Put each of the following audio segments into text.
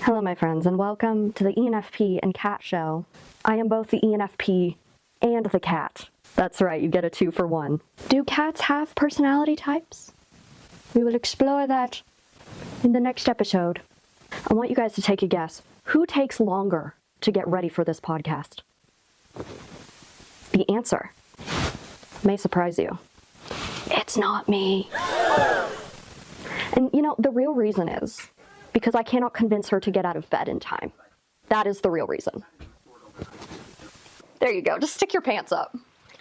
Hello, my friends, and welcome to the ENFP and Cat Show. I am both the ENFP and the cat. That's right, you get a 2 for 1. Do cats have personality types? We will explore that in the next episode. I want you guys to take a guess. Who takes longer to get ready for this podcast? The answer may surprise you. It's not me. And you know, the real reason is because I cannot convince her to get out of bed in time. That is the real reason. There you go. Just stick your pants up.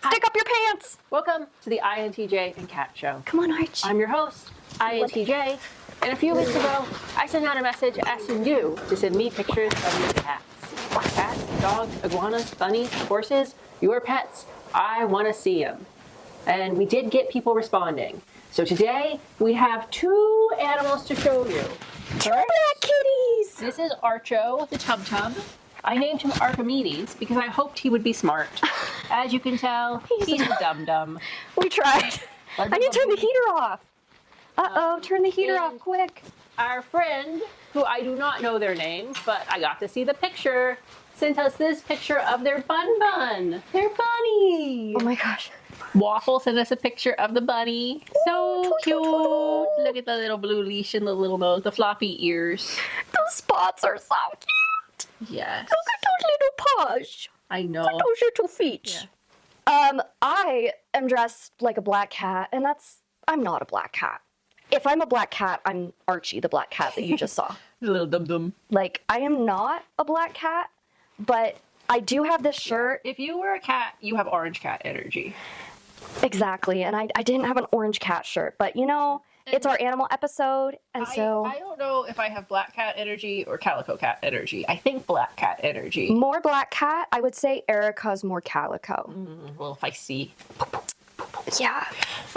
Stick up your pants! Welcome to the INTJ and Cat Show. Come on, Arch. I'm your host, INTJ, and a few weeks ago, I sent out a message asking you to send me pictures of your cats. Cats, dogs, iguanas, bunnies, horses, your pets. I want to see them. And we did get people responding. So today, we have 2 animals to show you. Two black kitties! This is Archo, the tum-tum. I named him Archimedes because I hoped he would be smart. As you can tell, he's a dum-dum. We tried. I need to turn the heater off. Uh-oh, turn the heater off quick. Our friend, who I do not know their names, but I got to see the picture, sent us this picture of their bun. Their bunny. Oh my gosh. Waffle sent us a picture of the bunny. So Ooh, cute. toot. Look at the little blue leash and the little nose, the floppy ears. Those spots are so cute. Yes. Look at those little paws. I know. Those little feet. Yeah. I am dressed like a black cat, and I'm not a black cat. If I'm a black cat, I'm Archie, the black cat that you just saw. The little dum-dum. Like, I am not a black cat, but I do have this shirt. If you were a cat, you have orange cat energy. Exactly, and I didn't have an orange cat shirt, but you know, it's our animal episode, and so... I don't know if I have black cat energy or calico cat energy. I think black cat energy. More black cat, I would say Erica's more calico. Well, if I see. Yeah.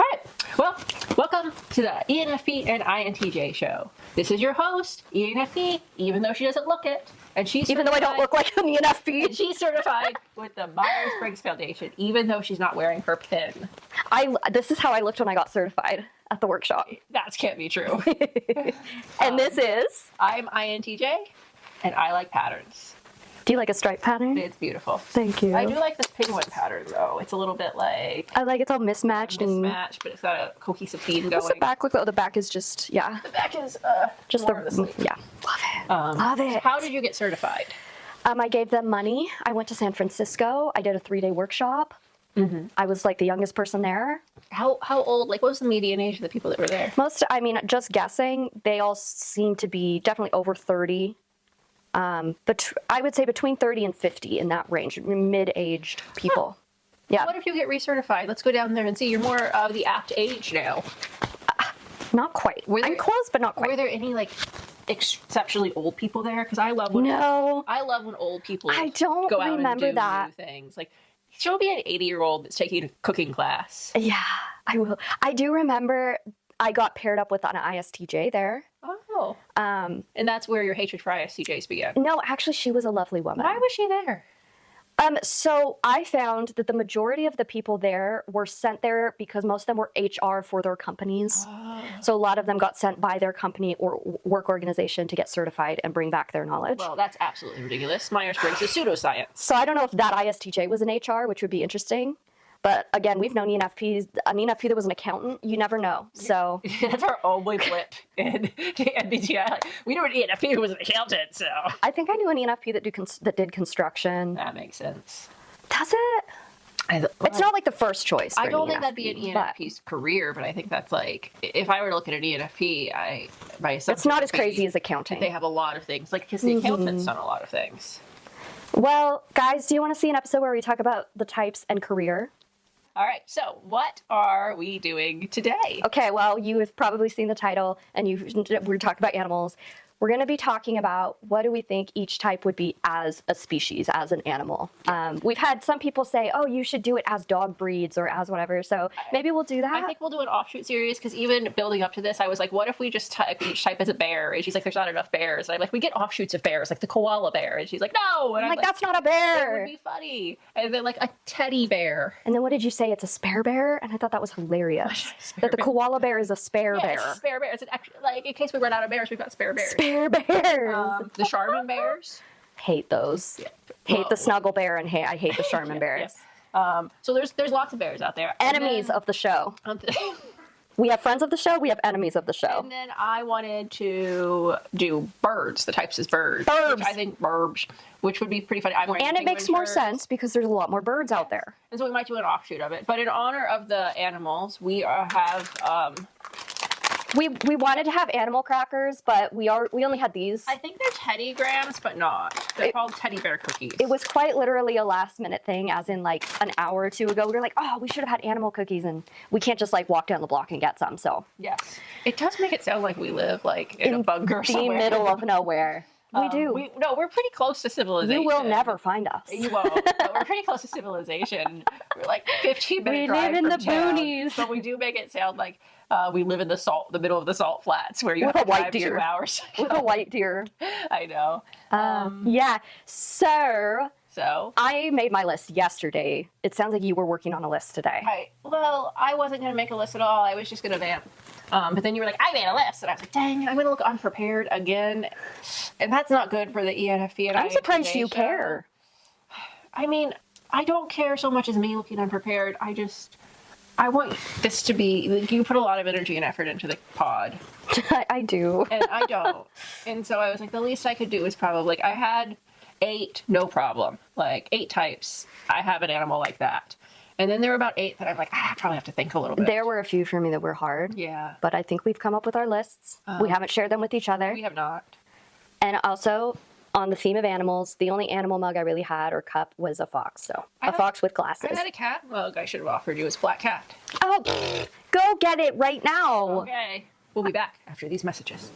All right. Well, welcome to the ENFP and INTJ show. This is your host, ENFP, even though she doesn't look it. And she's Even though I don't look like an ENFP. And she's certified with the Myers-Briggs Foundation, even though she's not wearing her pin. This is how I looked when I got certified at the workshop. That can't be true. And this is... I'm INTJ, and I like patterns. Do you like a stripe pattern? It's beautiful. Thank you. I do like this penguin pattern, though. It's a little bit like... I like it's all mismatched. but it's got a cohesive theme going. What's the back look like? Oh, the back is just, yeah. The back is Just more of the sleeve. Yeah. Love it. Love it. How did you get certified? I gave them money. I went to San Francisco. I did a 3-day workshop. I was like the youngest person there. How old? Like, what was the median age of the people that were there? Just guessing, they all seem to be definitely over 30. But I would say between 30 and 50 in that range, mid-aged people. Huh. Yeah. What if you get recertified? Let's go down there and see. You're more of the apt age now. Not quite. I'm close, but not quite. Were there any like exceptionally old people there? Because I love when I love when old people I don't go out remember and do that. new things. Like, show me an 80-year-old that's taking a cooking class. Yeah, I will. I do remember I got paired up with an ISTJ there. Oh. And that's where your hatred for ISTJs began. No, actually, she was a lovely woman. Why was she there? So I found that the majority of the people there were sent there because most of them were HR for their companies. Oh. So a lot of them got sent by their company or work organization to get certified and bring back their knowledge. Well, that's absolutely ridiculous. Myers-Briggs is pseudoscience. So I don't know if that ISTJ was an HR, which would be interesting. But again, we've known ENFPs, an ENFP that was an accountant, you never know. So that's our only blip in MBTI. Like, we knew an ENFP who was an accountant, so. I think I knew an ENFP that did construction. That makes sense. Does it? It's not like the first choice. I don't think that'd be an ENFP's career, but I think that's like, if I were to look at an ENFP, my assumption it's not as crazy as accounting. They have a lot of things, like, because the accountant's done a lot of things. Well, guys, do you want to see an episode where we talk about the types and career? All right, so what are we doing today? Okay, well, you have probably seen the title, and we're talking about animals. We're going to be talking about what do we think each type would be as a species, as an animal. We've had some people say, oh, you should do it as dog breeds or as whatever, so maybe we'll do that. I think we'll do an offshoot series, because even building up to this, I was like, what if we just type each type as a bear? And she's like, there's not enough bears. And I'm like, we get offshoots of bears, like the koala bear. And she's like, no! And I'm like, that's not a bear! That would be funny. And then like a teddy bear. And then what did you say? It's a spare bear? And I thought that was hilarious. That the koala bear is a spare bear. It's a spare bear. It's an extra, like, in case we run out of bears, we've got spare bears. Bears. The Charmin bears. Hate those. Yeah. Hate the snuggle bear and I hate the Charmin bears. So there's lots of bears out there. Enemies of the show. We have friends of the show. We have enemies of the show. And then I wanted to do birds. The types is birds. Birds. I think burbs, which would be pretty funny. I'm wearing And it makes penguin more shirts. sense because there's a lot more birds out there. And so we might do an offshoot of it. But in honor of the animals, we have. We wanted to have animal crackers, but we only had these. I think they're Teddy Grahams, but not. They're called Teddy Bear cookies. It was quite literally a last minute thing, as in like an hour or two ago. We were like, oh, we should have had animal cookies, and we can't just like walk down the block and get some. So yes, it does make it sound like we live like in a bunker the somewhere. middle of nowhere. We do. We're pretty close to civilization. You will never find us. You won't. But we're pretty close to civilization. We're like 15-minute drive live in from the town. boonies. But we do make it sound like we live in the middle of the salt flats, where you With have a to white drive deer. 2 hours. With a white deer. I know. Yeah. So So I made my list yesterday. It sounds like you were working on a list today. I wasn't gonna make a list at all. I was just gonna vamp. But then you were like, I made a list, and I was like, dang, I'm gonna look unprepared again, and that's not good for the ENFP. And I'm surprised INTJ you show. care. I mean, I don't care so much as me looking unprepared. I want this to be, like, you put a lot of energy and effort into the pod, I do. and I don't. And so I was like, the least I could do is probably, like, I had 8, no problem. Like, 8 types. I have an animal like that. And then there were about 8 that I'm like, I probably have to think a little bit. There were a few for me that were hard. Yeah. But I think we've come up with our lists. We haven't shared them with each other. We have not. And also, on the theme of animals, the only animal mug I really had or cup was a fox. So a fox with glasses. I had a cat mug I should have offered you. It's black cat. Oh, go get it right now. Okay. We'll be back after these messages.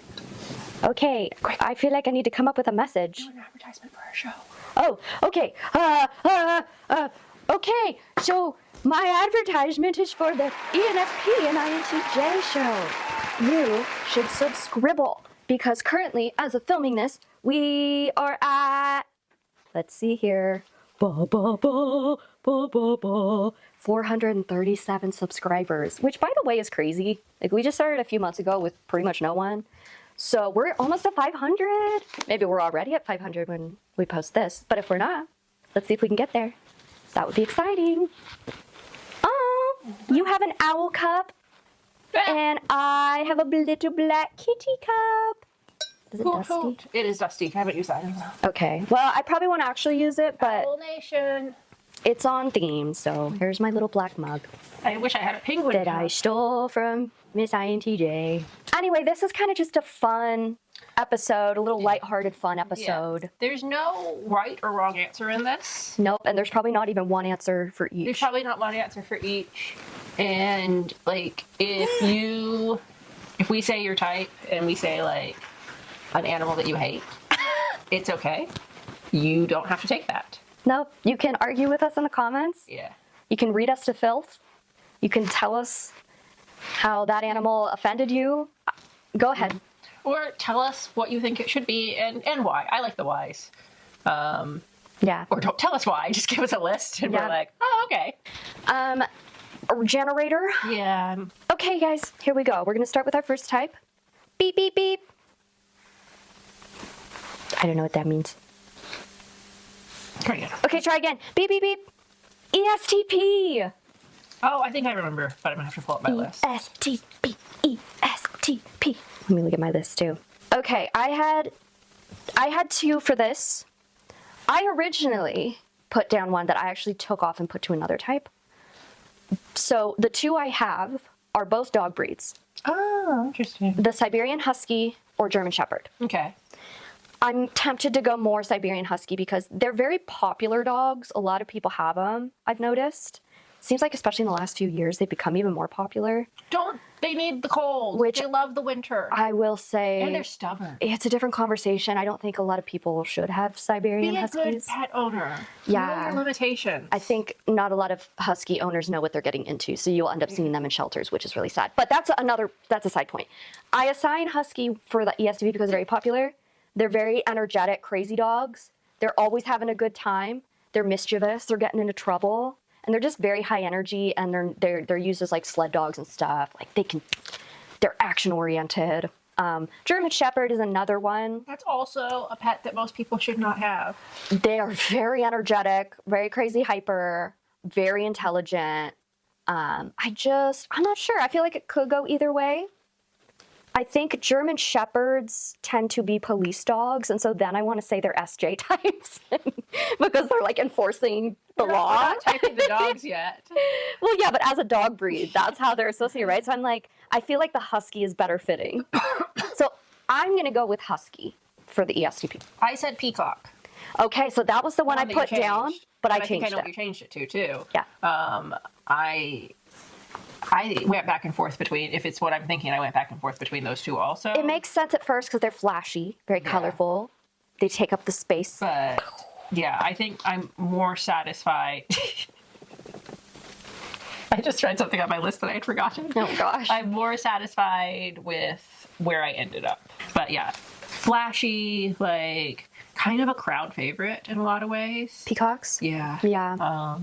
Okay. I feel like I need to come up with a message. An advertisement for our show. Oh, okay. Okay. So my advertisement is for the ENFP and INTJ show. You should subscribble because currently, as of filming this, we are at, let's see here, 437 subscribers, which by the way is crazy. Like we just started a few months ago with pretty much no one. So we're almost at 500. Maybe we're already at 500 when we post this, but if we're not, let's see if we can get there. That would be exciting. Oh, you have an owl cup and I have a little black kitty cup. Is it dusty? It is dusty. I haven't used that in a while. Okay. Well, I probably won't actually use it, but Owl Nation. it's on theme. So here's my little black mug I wish I had a penguin. that I stole from Miss INTJ. Anyway, this is kind of just a fun episode, a little lighthearted fun episode. Yeah. There's no right or wrong answer in this. Nope, and there's probably not even one answer for There's each. probably not one answer for each. And like if we say your type and we say like an animal that you hate, it's okay. You don't have to take that. Nope, you can argue with us in the comments. Yeah. You can read us to filth. You can tell us how that animal offended you. Go ahead. Or tell us what you think it should be and why. I like the whys. Yeah. Or don't tell us why. Just give us a list and Yeah. we're like, oh, okay. Generator. Yeah. Okay, guys, here we go. We're going to start with our first type. Beep, beep, beep. I don't know what that means. Try again. Okay, try again. Beep, beep, beep. ESTP. Oh, I think I remember, but I'm going to have to pull up my list. ESTP. ESTP. Let me look at my list too. Okay, I had 2 for this. I originally put down one that I actually took off and put to another type. So the 2 I have are both dog breeds. Oh, interesting. The Siberian Husky or German Shepherd. Okay. I'm tempted to go more Siberian Husky because they're very popular dogs. A lot of people have them, I've noticed. Seems like especially in the last few years, they've become even more popular. They need the cold. Which they love the winter. I will say, And they're stubborn. it's a different conversation. I don't think a lot of people should have Siberian Be a Huskies. good pet owner. Yeah. Know your limitations. I think not a lot of Husky owners know what they're getting into, so you'll end up seeing them in shelters, which is really sad. But that's a side point. I assign Husky for the ESTP because they're very popular. They're very energetic, crazy dogs. They're always having a good time. They're mischievous. They're getting into trouble. And they're just very high energy, and they're used as like sled dogs and stuff. Like they're action oriented. German Shepherd is another one. That's also a pet that most people should not have. They are very energetic, very crazy hyper, very intelligent. I'm not sure. I feel like it could go either way. I think German Shepherds tend to be police dogs, and so then I want to say they're SJ types because they're like enforcing the law. We're not typing the dogs yet. Well, yeah, but as a dog breed, that's how they're associated, right? So I'm like, I feel like the Husky is better fitting. So I'm going to go with Husky for the ESTP. I said peacock. Okay, so that was the one I put down, but I changed I know it. you changed it too. Yeah. I went back and forth between, if it's what I'm thinking, I went back and forth between those two also. It makes sense at first because they're flashy, very colorful. They take up the space. But yeah, I think I'm more satisfied. I just tried something on my list that I had forgotten. Oh gosh. I'm more satisfied with where I ended up. But yeah, flashy, like kind of a crowd favorite in a lot of ways. Peacocks? Yeah. Yeah.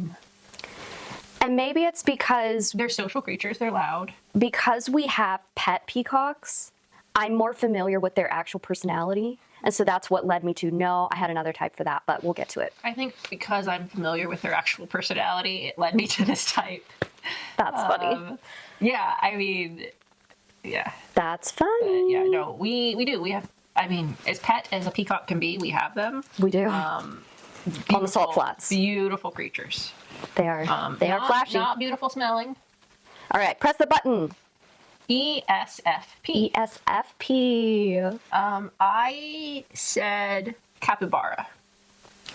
And maybe it's because they're social creatures, they're loud. Because we have pet peacocks, I'm more familiar with their actual personality. And so that's what led me to know I had another type for that, but we'll get to it. I think because I'm familiar with their actual personality, it led me to this type. That's funny. Yeah, I mean, yeah. That's funny. Yeah, no, we do. We have, I mean, as pet as a peacock can be, we have them. We do. On the salt flats. Beautiful creatures. They are flashy. Not beautiful smelling. All right, press the button. ESFP. ESFP. I said capybara.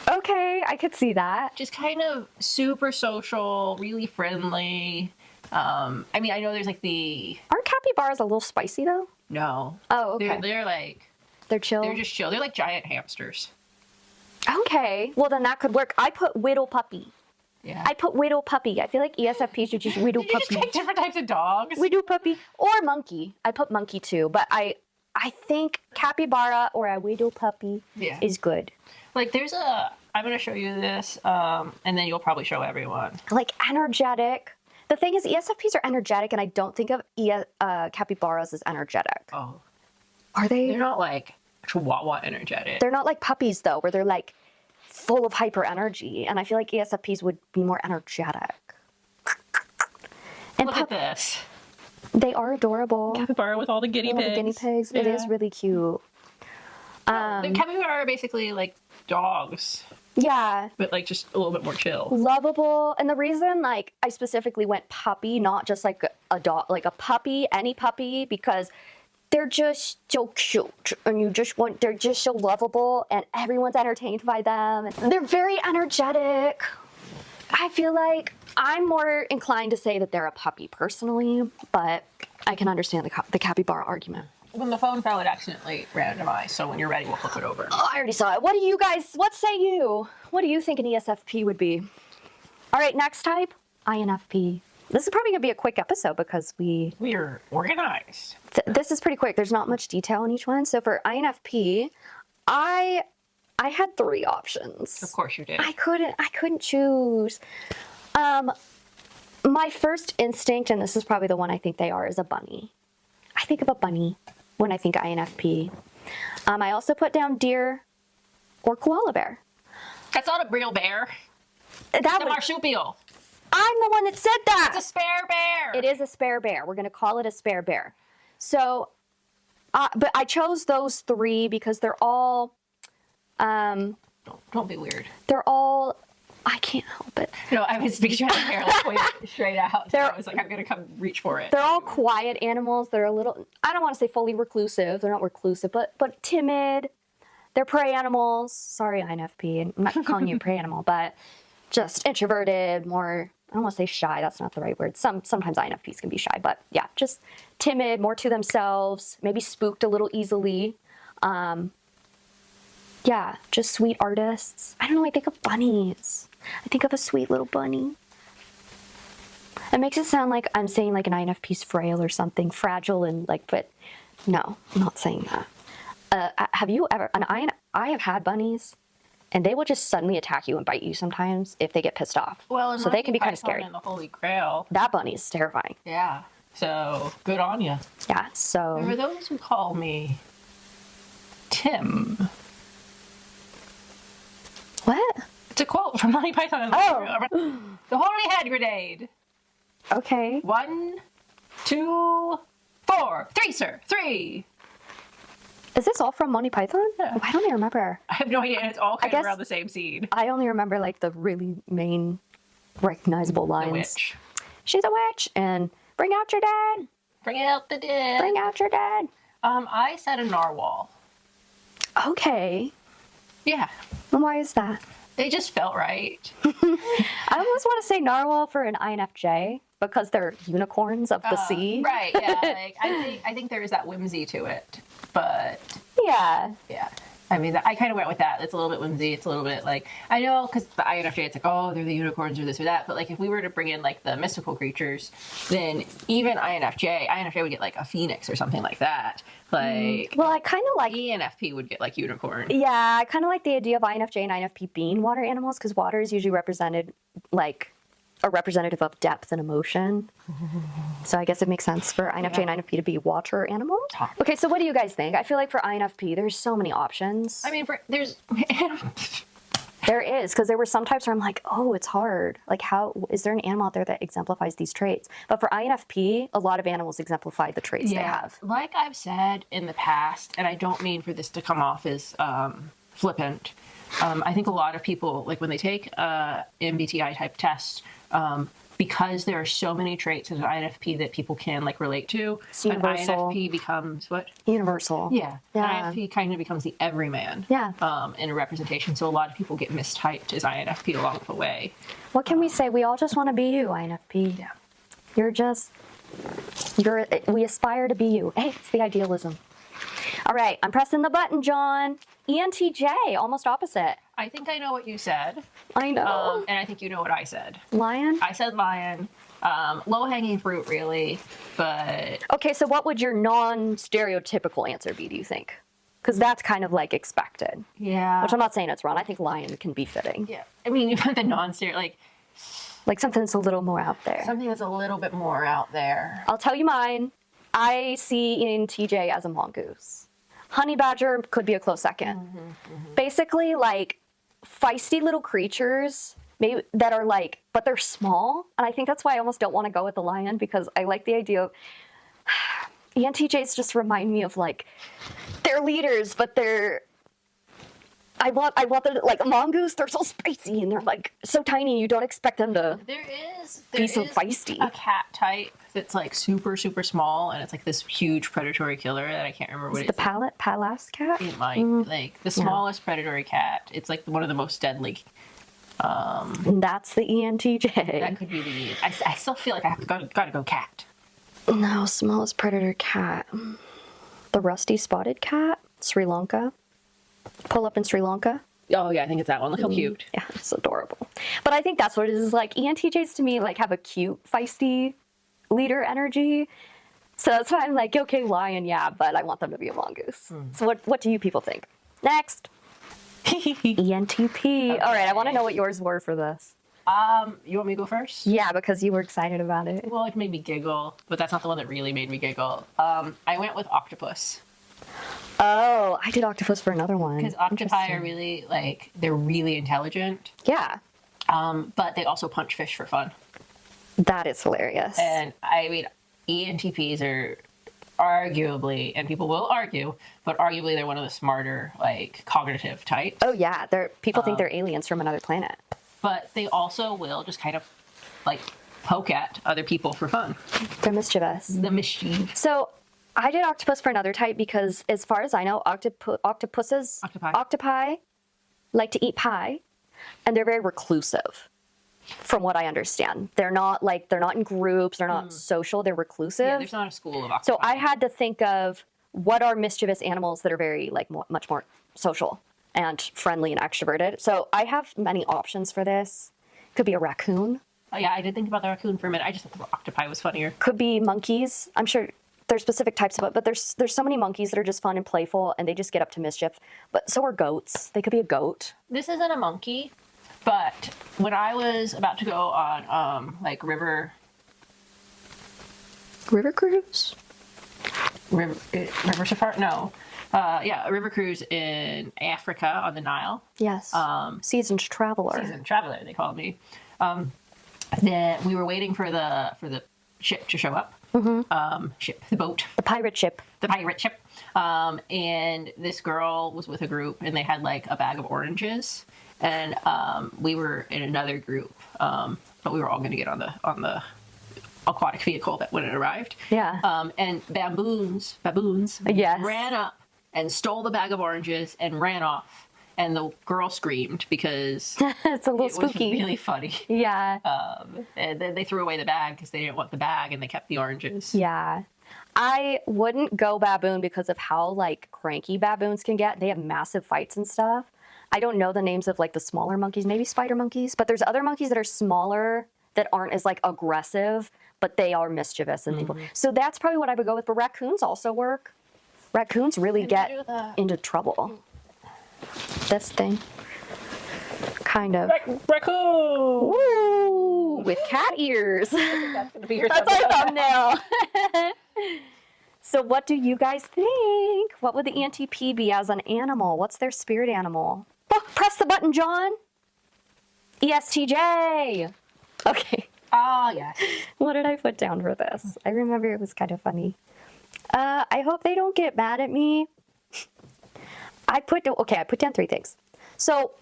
Okay, I could see that. Just kind of super social, really friendly. I mean, I know there's like Aren't capybaras a little spicy though? No. Oh, okay. They're like... They're chill? They're just chill. They're like giant hamsters. Okay, well then that could work. I put Whittle Puppy. Yeah. I put Whittle Puppy. I feel like ESFPs should just Whittle Did you Puppy. just pick different types of dogs? Whittle Puppy. Or Monkey. I put Monkey too, but I think capybara or a Whittle Puppy is good. Like there's I'm going to show you this, and then you'll probably show everyone. Like energetic. The thing is, ESFPs are energetic, and I don't think of capybaras as energetic. Oh. Are they? They're not like chihuahua energetic. They're not like puppies, though, where they're like full of hyper energy. And I feel like ESFPs would be more energetic. And Look at this. They are adorable. Capybara with all the guinea pigs. The guinea pigs. Yeah. It is really cute. The capybara are basically like dogs. Yeah. But like just a little bit more chill. Lovable. And the reason like I specifically went puppy, not just like a dog, like a puppy, any puppy, because they're just so cute and they're just so lovable and everyone's entertained by them. They're very energetic. I feel like I'm more inclined to say that they're a puppy personally, but I can understand the capybara argument. When the phone fell, it accidentally randomized, so when you're ready, we'll flip it over. Oh, I already saw it. What say you? What do you think an ESFP would be? All right, next type, INFP. This is probably going to be a quick episode because we're organized. This is pretty quick. There's not much detail in each one. So for INFP, I had 3 options. Of course you did. I couldn't choose. My first instinct, and this is probably the one I think they are, is a bunny. I think of a bunny when I think INFP. I also put down deer or koala bear. That's not a real bear. It's a marsupial. I'm the one that said that. It's a spare bear. It is a spare bear. We're going to call it a spare bear. So, but I chose those 3 because they're all... Don't be weird. They're all... I can't help it. No, I was trying to hair like point straight out. I was like, I'm going to come reach for it. They're all quiet animals. They're a little... I don't want to say fully reclusive. They're not reclusive, but timid. They're prey animals. Sorry, INFP. I'm not calling you a prey animal, but just introverted, more... I don't want to say shy, that's not the right word. Sometimes INFPs can be shy, but yeah, just timid, more to themselves, maybe spooked a little easily. Yeah, just sweet artists. I don't know, I think of bunnies. I think of a sweet little bunny. It makes it sound like I'm saying like an INFP's frail or something, fragile and like, but no, I'm not saying that. Have you ever, I have had bunnies. And they will just suddenly attack you and bite you sometimes if they get pissed off. Well, so they can be kind of scary. And the Holy Grail. That bunny is terrifying. Yeah. So good on you. Yeah, so There are those who call me Tim. what? It's a quote from Monty Python. Oh. The Holy Hand Grenade. Okay. 1, 2, 4. 3, sir. 3. Is this all from Monty Python? Yeah. I don't even remember. I have no idea. It's all kind of guess- around the same scene. I only remember like the really main recognizable lines. The witch. She's a witch, and bring out your dad. Bring out the dead. Bring out your dad. I said a narwhal. Okay. Yeah. And why is that? They just felt right. I almost want to say narwhal for an INFJ because they're unicorns of the sea. Right, yeah. Like, I think there is that whimsy to it. But Yeah. yeah. I mean, I kind of went with that. It's a little bit whimsy. It's a little bit like, I know, because the INFJ, it's like, oh, they're the unicorns or this or that. But like, if we were to bring in like the mystical creatures, then even INFJ would get like a phoenix or something like that. Like, Well, I kind of like. ENFP would get like unicorn. Yeah, I kind of like the idea of INFJ and INFP being water animals because water is usually represented like a representative of depth and emotion. So I guess it makes sense for INFJ and INFP to be water animals. Okay, so what do you guys think? I feel like for INFP, there's so many options. I mean, there's There is, because there were some types where I'm like, oh, it's hard. Like, how is there an animal out there that exemplifies these traits? But for INFP, a lot of animals exemplify the traits they have. Like I've said in the past, and I don't mean for this to come off as flippant. I think a lot of people, like when they take a MBTI type test, because there are so many traits in an INFP that people can like relate to, It's an universal. INFP becomes what? Universal. Yeah. Yeah. INFP kind of becomes the everyman. Yeah. In a representation. So a lot of people get mistyped as INFP along the way. What can we say? We all just want to be you, INFP. Yeah. We aspire to be you. Hey, it's the idealism. All right, I'm pressing the button, John. ENTJ, almost opposite. I think I know what you said. I know. And I think you know what I said. Lion? I said lion. Low-hanging fruit, really. But Okay, so what would your non-stereotypical answer be, do you think? Because that's kind of like expected. yeah. Which I'm not saying it's wrong. I think lion can be fitting. Yeah. I mean, you put the non-stereo, like Like something that's a little more out there. something that's a little bit more out there. I'll tell you mine. I see ENTJ as a mongoose. Honey badger could be a close second. Basically, like feisty little creatures, maybe that are like, but they're small, and I think that's why I almost don't want to go with the lion because I like the idea of ENTJs just remind me of like they're leaders, but they're. I want them to, like a mongoose. They're so spicy and they're like so tiny. You don't expect them to. There is Be so feisty. a cat type that's like super small, and it's like this huge predatory killer that I can't remember what The Pallas cat. it might like the smallest predatory cat. It's like one of the most deadly. And that's the ENTJ. That could be the. I still feel like I have to gotta go cat. No, smallest predator cat. The rusty spotted cat, Sri Lanka. Pull up in Sri Lanka. Oh yeah, I think it's that one. Look how cute. Yeah, it's adorable. But I think that's what it is. Like ENTJs to me, like have a cute, feisty leader energy. So that's why I'm like, okay, lion, yeah, but I want them to be a mongoose. So what do you people think? Next, ENTP. All right, I want to know what yours were for this. You want me to go first? Yeah, because you were excited about it. Well, it made me giggle, but that's not the one that really made me giggle. I went with octopus. Oh, I did octopus for another one. Because octopi are really, like, they're really intelligent, Yeah, but they also punch fish for fun. that is hilarious. And, I mean, ENTPs are arguably, and people will argue, but arguably they're one of the smarter, like, cognitive types. Oh yeah, people think they're aliens from another planet. But they also will just kind of, like, poke at other people for fun. They're mischievous. The mischief. So I did octopus for another type because, as far as I know, octopi like to eat pie, and they're very reclusive. From what I understand, they're not in groups. They're not social. They're reclusive. Yeah, there's not a school of octopi. So I had to think of what are mischievous animals that are very much more social and friendly and extroverted. So I have many options for this. Could be a raccoon. Oh, yeah, I did think about the raccoon for a minute. I just thought the octopi was funnier. Could be monkeys. I'm sure there's specific types of it, but there's so many monkeys that are just fun and playful, and they just get up to mischief. But so are goats. They could be a goat. This isn't a monkey, but when I was about to go on, like, river River cruise? River safari? No. Yeah, a river cruise in Africa on the Nile. Yes. Seasoned traveler. Seasoned traveler, they called me. Then we were waiting for the ship to show up. The boat. The pirate ship. The pirate ship. And this girl was with a group, and they had like a bag of oranges, and we were in another group, but we were all going to get on the aquatic vehicle that when it arrived. Yeah. And baboons Yes. ran up and stole the bag of oranges and ran off. And the girl screamed because It's a little it spooky. was really funny. Yeah. And then they threw away the bag because they didn't want the bag, and they kept the oranges. Yeah. I wouldn't go baboon because of how like cranky baboons can get. They have massive fights and stuff. I don't know the names of like the smaller monkeys, maybe spider monkeys, but there's other monkeys that are smaller that aren't as like aggressive, but they are mischievous and so that's probably what I would go with. But raccoons also work. Raccoons really get into trouble. This thing. Kind of. Raccoon! Woo! With cat ears. That's going to be your That's our thumbnail. So what do you guys think? What would the ENTP be as an animal? What's their spirit animal? Oh, press the button, John. ESTJ. Okay. Oh, yes. What did I put down for this? I remember it was kind of funny. I hope they don't get mad at me. I put down 3 things. So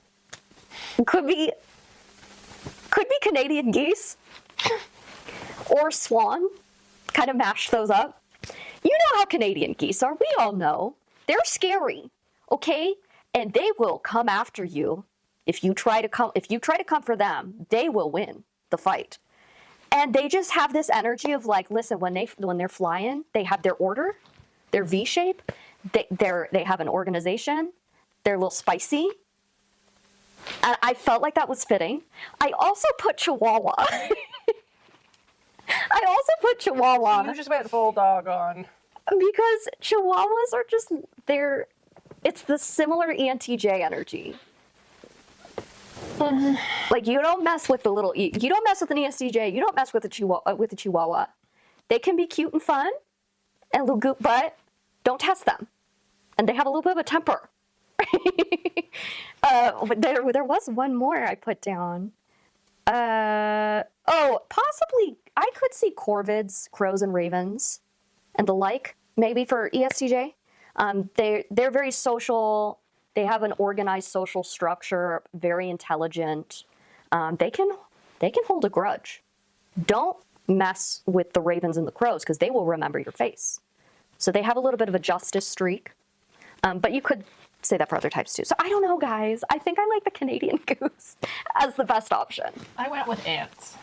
could be Canadian geese or swan. Kind of mash those up. You know how Canadian geese are. We all know. They're scary, okay? And they will come after you. If you try to come for them, they will win the fight. And they just have this energy of like, listen, when they're flying, they have their order, their V shape. They have an organization. They're a little spicy. And I felt like that was fitting. I also put Chihuahua. You just went full dog on. Because Chihuahuas are just, it's the similar ENTJ energy. Like you don't mess with an ESTJ, you don't mess with a Chihuahua. They can be cute and fun and little goop, but don't test them. And they have a little bit of a temper. There was one more I put down. Possibly I could see corvids, crows and ravens and the like, maybe for ESTJ. They're very social. They have an organized social structure, very intelligent. They can hold a grudge. Don't mess with the ravens and the crows because they will remember your face. So they have a little bit of a justice streak. But you could say that for other types too. So I don't know, guys. I think I like the Canadian goose as the best option. I went with ants.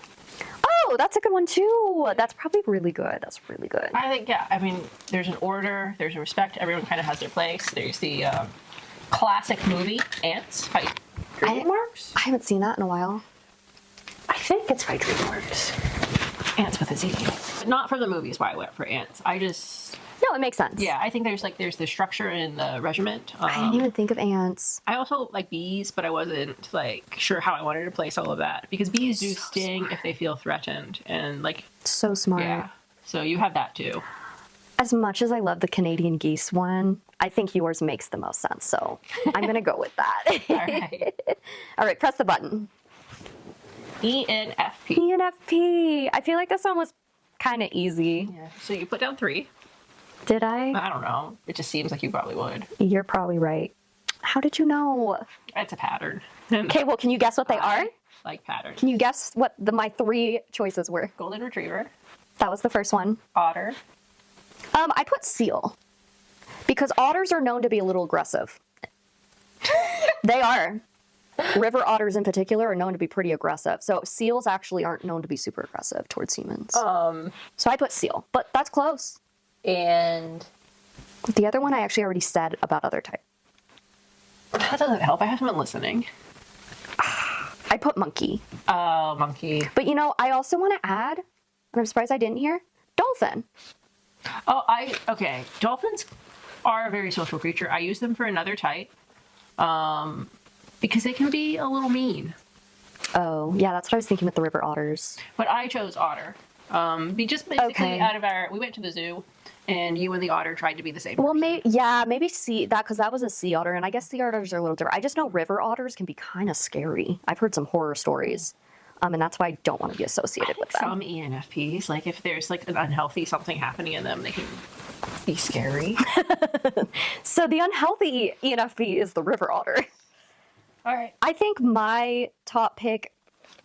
Oh, that's a good one too. That's probably really good. That's really good. I think, yeah. I mean, there's an order. There's a respect. Everyone kind of has their place. There's the classic movie, Ants, by DreamWorks. I haven't seen that in a while. I think it's by DreamWorks. Ants with a Z. But not for the movies why I went for ants. No, it makes sense. Yeah, I think there's the structure in the regiment. I didn't even think of ants. I also like bees, but I wasn't like sure how I wanted to place all of that because bees do sting if they feel threatened and like so smart. Yeah. So you have that too. As much as I love the Canadian geese one, I think yours makes the most sense. So I'm gonna go with that. All right. All right, press the button. ENFP. ENFP. I feel like this one was kind of easy. Yeah. So you put down 3. Did I? I don't know. It just seems like you probably would. You're probably right. How did you know? It's a pattern. Okay, well, can you guess what they are? Like patterns. Can you guess what my 3 choices were? Golden Retriever. That was the first one. Otter. I put seal. Because otters are known to be a little aggressive. They are. River otters in particular are known to be pretty aggressive. So seals actually aren't known to be super aggressive towards humans. So I put seal, but that's close. And the other one I actually already said about other type. That doesn't help. I haven't been listening. I put monkey. Oh, monkey. But you know, I also want to add, and I'm surprised I didn't hear, dolphin. Oh, okay. Dolphins are a very social creature. I use them for another type because they can be a little mean. Oh, yeah, that's what I was thinking with the river otters. But I chose otter. Be just basically Okay. out of our. We went to the zoo, and you and the otter tried to be the same. Well, person. maybe sea that because that was a sea otter, and I guess sea otters are a little different. I just know river otters can be kind of scary. I've heard some horror stories, and that's why I don't want to be associated with them. Some ENFPs, like if there's like an unhealthy something happening in them, they can be scary. So the unhealthy ENFP is the river otter. All right. I think my top pick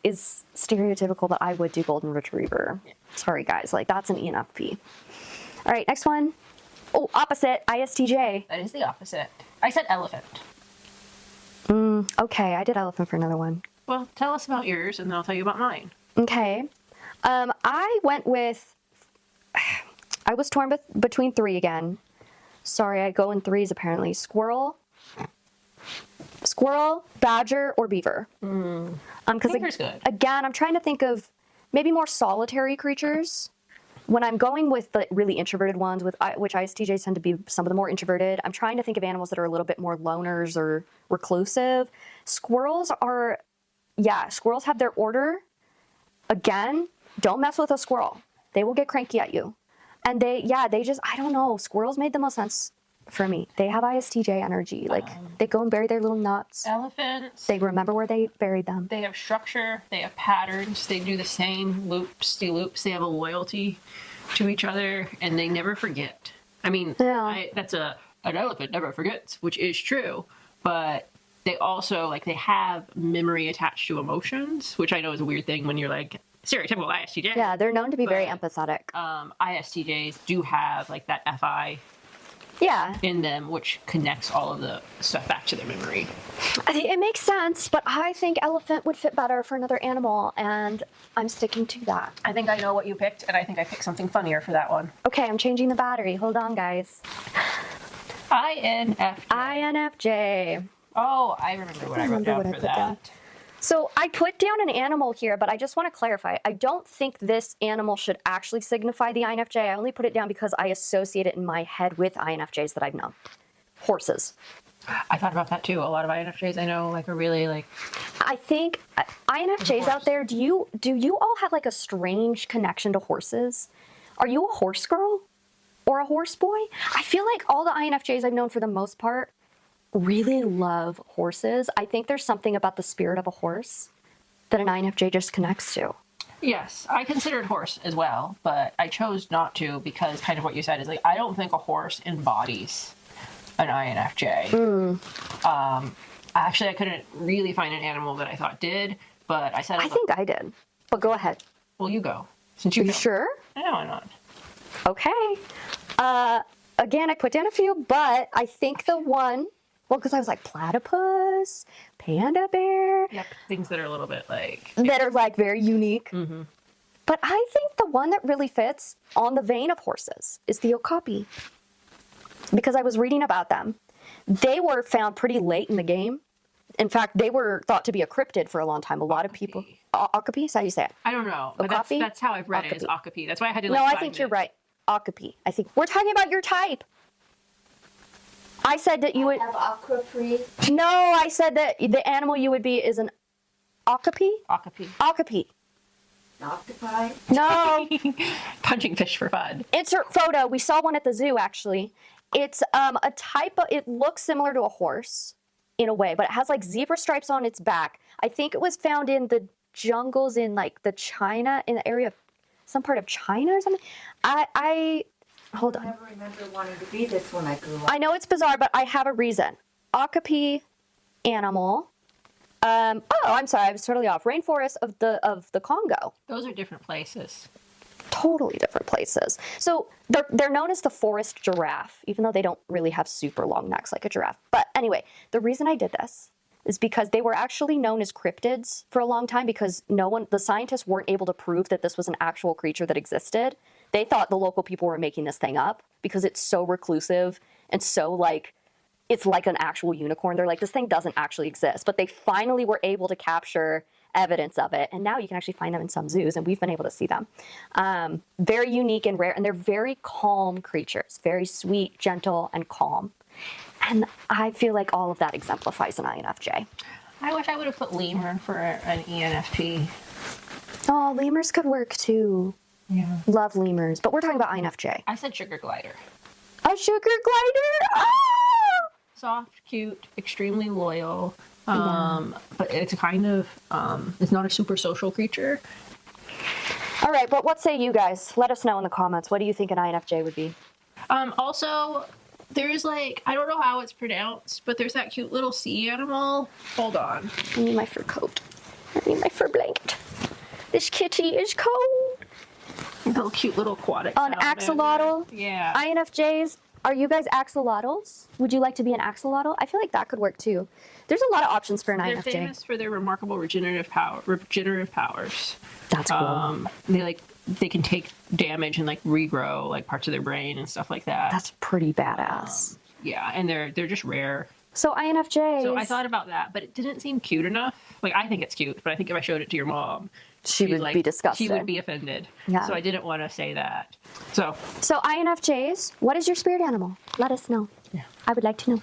is stereotypical that I would do golden retriever. Sorry, guys, like that's an ENFP. All right, next one. Oh, opposite, ISTJ. That is the opposite. I said elephant. Okay, I did elephant for another one. Well, tell us about yours, and then I'll tell you about mine. Okay. I went with, I was torn between three again. Sorry, I go in threes apparently. Squirrel, badger, or beaver. Because Beaver's good. again, I'm trying to think of maybe more solitary creatures. When I'm going with the really introverted ones, which ISTJs tend to be some of the more introverted, I'm trying to think of animals that are a little bit more loners or reclusive. Squirrels have their order. Again, don't mess with a squirrel. They will get cranky at you. And they just, I don't know, squirrels made the most sense for me. They have ISTJ energy. Like, they go and bury their little nuts. Elephants. They remember where they buried them. They have structure. They have patterns. They do the same loops. They have a loyalty to each other, and they never forget. I mean, Yeah. an elephant never forgets, which is true. But they also they have memory attached to emotions, which I know is a weird thing when you're like stereotypical ISTJ. Yeah, they're known to be very But, empathetic. ISTJs do have that FI Yeah. in them, which connects all of the stuff back to their memory. It makes sense, but I think elephant would fit better for another animal, and I'm sticking to that. I think I know what you picked, and I think I picked something funnier for that one. Okay, I'm changing the battery. Hold on, guys. INFJ. INFJ. Oh, I remember what I wrote down for that. So I put down an animal here, but I just want to clarify. I don't think this animal should actually signify the INFJ. I only put it down because I associate it in my head with INFJs that I've known. Horses. I thought about that too. A lot of INFJs I know are really I think INFJs out there, do you all have a strange connection to horses? Are you a horse girl or a horse boy? I feel like all the INFJs I've known for the most part really love horses. I think there's something about the spirit of a horse that an INFJ just connects to. Yes, I considered horse as well, but I chose not to because kind of what you said is I don't think a horse embodies an INFJ. Actually, I couldn't really find an animal that I thought did, but I said I think I did, but go ahead. Well, you go. Since Are you sure? No, I'm not. Okay. Again, I put down a few, but I think the one, because I was like platypus, panda bear. Yep, things that are a little bit that are very unique. Mm-hmm. But I think the one that really fits on the vein of horses is the okapi. Because I was reading about them. They were found pretty late in the game. In fact, they were thought to be a cryptid for a long time. A lot of people... Okapi? Is that how you say it? I don't know, but that's how I've read it, is okapi. That's why I had to No, I think you're right. Okapi. I think we're talking about your type. I said that you would have aquapri. No, I said that the animal you would be is an okapi. Okapi. Okapi. Octopi. No. Punching fish for fun. Insert photo. We saw one at the zoo actually. It's a type of. It looks similar to a horse in a way, but it has zebra stripes on its back. I think it was found in the jungles in the China, in the area of some part of China or something. I hold on. I never remember wanting to be this when I grew up. I know it's bizarre, but I have a reason. Okapi animal. Oh, I'm sorry, I was totally off. Rainforest of the Congo. Those are different places. Totally different places. So they're known as the forest giraffe, even though they don't really have super long necks like a giraffe. But anyway, the reason I did this is because they were actually known as cryptids for a long time because the scientists weren't able to prove that this was an actual creature that existed. They thought the local people were making this thing up because it's so reclusive and so it's like an actual unicorn. They're like, this thing doesn't actually exist. But they finally were able to capture evidence of it. And now you can actually find them in some zoos, and we've been able to see them. Very unique and rare, and they're very calm creatures. Very sweet, gentle, and calm. And I feel like all of that exemplifies an INFJ. I wish I would have put lemur for an ENFP. Oh, lemurs could work too. Yeah. Love lemurs. But we're talking about INFJ. I said sugar glider. A sugar glider? Ah! Soft, cute, extremely loyal. But it's a kind of, it's not a super social creature. All right, but what say you guys? Let us know in the comments. What do you think an INFJ would be? Also, there's like, I don't know how it's pronounced, but there's that cute little sea animal. Hold on. I need my fur coat. I need my fur blanket. This kitty is cold. Little cute little aquatic. An axolotl? Yeah. INFJs, are you guys axolotls? Would you like to be an axolotl? I feel like that could work too. There's a lot of options for an They're INFJ. famous for their remarkable regenerative powers. That's cool. They can take damage and like regrow like parts of their brain and stuff like that. That's pretty badass. Yeah, and they're just rare. So INFJs. So I thought about that, but it didn't seem cute enough. Like I think it's cute, but I think if I showed it to your mom, she would be disgusted. She would be offended. Yeah. So I didn't want to say that. So INFJs, what is your spirit animal? Let us know. Yeah. I would like to know.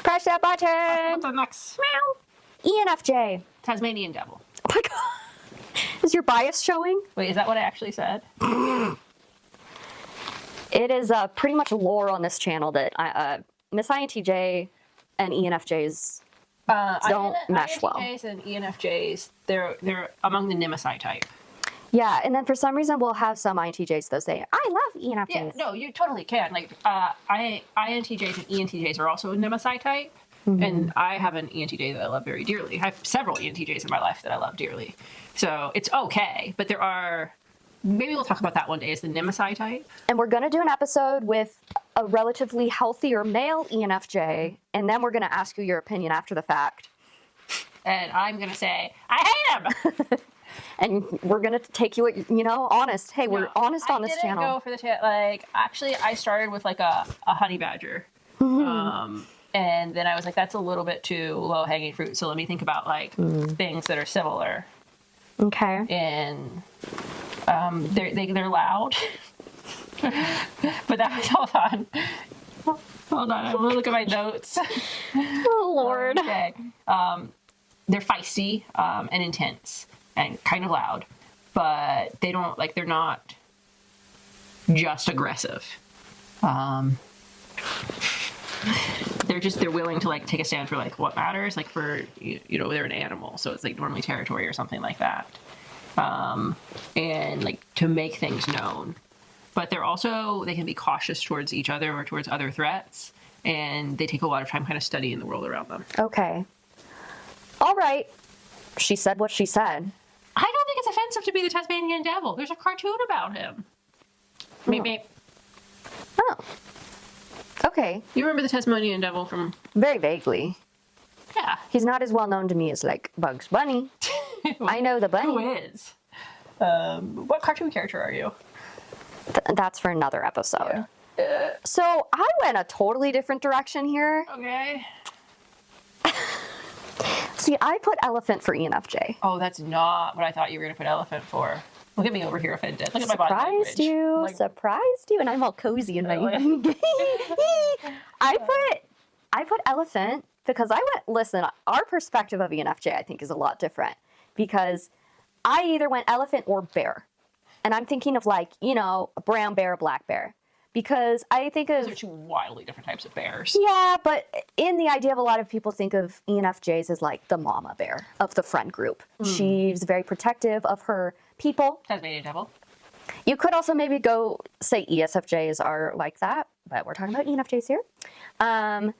Press that button. what's the next? ENFJ. Tasmanian devil. Oh my god. Is your bias showing? Wait, is that what I actually said? It is pretty much lore on this channel that Miss INTJ and ENFJs don't mesh well. INTJs and ENFJs, they're among the Nemesis type. Yeah, and then for some reason we'll have some INTJs that say, I love ENFJs. Yeah, no, you totally can. Like, INTJs and ENTJs are also a Nemesis type. And I have an ENTJ that I love very dearly. I have several ENTJs in my life that I love dearly. So it's okay, but there are, maybe we'll talk about that one day, is the Nemesis type. And we're going to do an episode with a relatively healthier male ENFJ, and then we're going to ask you your opinion after the fact. And I'm going to say, I hate him! And we're going to take you, honest. Hey, we're honest on this channel. I didn't go for the like, actually, I started with like a honey badger. And then I was like, that's a little bit too low-hanging fruit, so let me think about like things that are similar. Okay. And they're loud. But hold on. Hold on, I want to look at my notes. Oh, Lord. Okay. They're feisty and intense and kind of loud, but they're not just aggressive. They're willing to like take a stand for like what matters, like for they're an animal, so it's like normally territory or something like that, and like to make things known. But they can be cautious towards each other or towards other threats, and they take a lot of time kind of studying the world around them. Okay. All right. She said what she said. I don't think it's offensive to be the Tasmanian devil. There's a cartoon about him. Maybe. Oh. Okay. You remember the Tasmanian devil from? Very vaguely. Yeah. He's not as well known to me as like Bugs Bunny. I know the bunny. Who is? What cartoon character are you? That's for another episode. Yeah. So I went a totally different direction here. Okay. See, I put elephant for ENFJ. Oh, that's not what I thought you were going to put elephant for. Look at me over here offended. Look at my body language. Surprised you, and I'm all cozy in my. I put elephant because listen, our perspective of ENFJ I think is a lot different because I either went elephant or bear, and I'm thinking of like a brown bear, a black bear. Because I think of... Those are two wildly different types of bears. Yeah, but in the idea of a lot of people think of ENFJs as like the mama bear of the friend group. She's very protective of her people. Tasmanian devil. You could also maybe go say ESFJs are like that, but we're talking about ENFJs here. I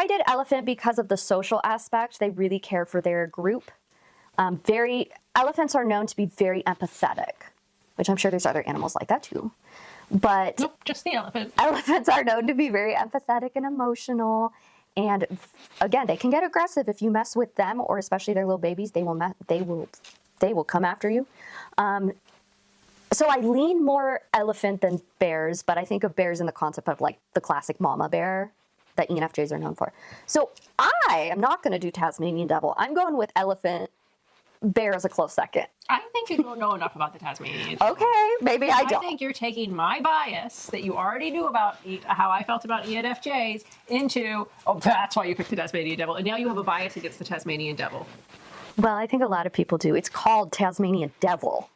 did elephant because of the social aspect. They really care for their group. Elephants are known to be very empathetic, which I'm sure there's other animals like that too. But nope, just the elephant. Elephants are known to be very empathetic and emotional, and again, they can get aggressive if you mess with them, or especially their little babies. They will come after you. So I lean more elephant than bears, but I think of bears in the concept of like the classic mama bear that ENFJs are known for. So I am not going to do Tasmanian devil. I'm going with elephant. Bear is a close second. I think you don't know enough about the Tasmanian devil. Okay, maybe I don't. I think you're taking my bias that you already knew about how I felt about ENFJs into, that's why you picked the Tasmanian devil. And now you have a bias against the Tasmanian devil. Well, I think a lot of people do. It's called Tasmanian devil.